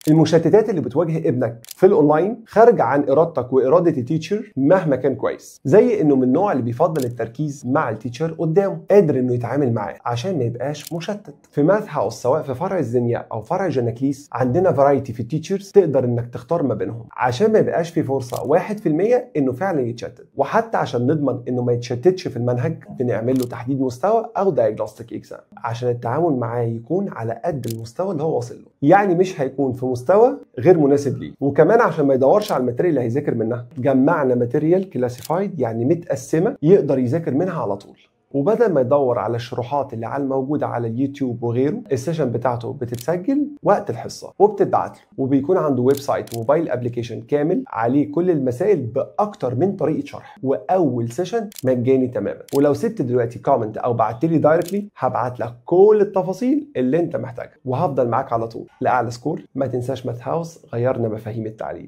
المشتتات اللي بتواجه ابنك في الاونلاين خارجه عن ارادتك واراده التيتشر مهما كان كويس، زي انه من النوع اللي بيفضل التركيز مع التيتشر قدامه، قادر انه يتعامل معاه عشان ما يبقاش مشتت. في ماث هاوس سواء في فرع الزنيا او فرع جناكليس عندنا فرايتي في التيتشرز تقدر انك تختار ما بينهم عشان ما يبقاش في فرصه 1% انه فعلا يتشتت. وحتى عشان نضمن انه ما يتشتتش في المنهج بنعمل له تحديد مستوى او دايجنوستيك اكزام عشان التعامل معاه يكون على قد المستوى اللي هو واصل له، يعني مش هيكون في مستوى غير مناسب ليه. وكمان عشان ما يدورش على الماتيريال اللي هيذاكر منها جمعنا ماتيريال كلاسيفايد يعني متقسمه يقدر يذاكر منها على طول. وبدل ما يدور على الشروحات اللي على الموجوده على اليوتيوب وغيره، السيشن بتاعته بتتسجل وقت الحصه وبتتبعت له، وبيكون عنده ويب سايت وموبايل ابلكيشن كامل عليه كل المسائل باكتر من طريقه شرح، واول سيشن مجاني تماما. ولو سبت دلوقتي كومنت او بعت لي دايركتلي هبعت لك كل التفاصيل اللي انت محتاجها، وهفضل معاك على طول لاعلى سكور. ما تنساش ماث هاوس غيرنا مفاهيم التعليم.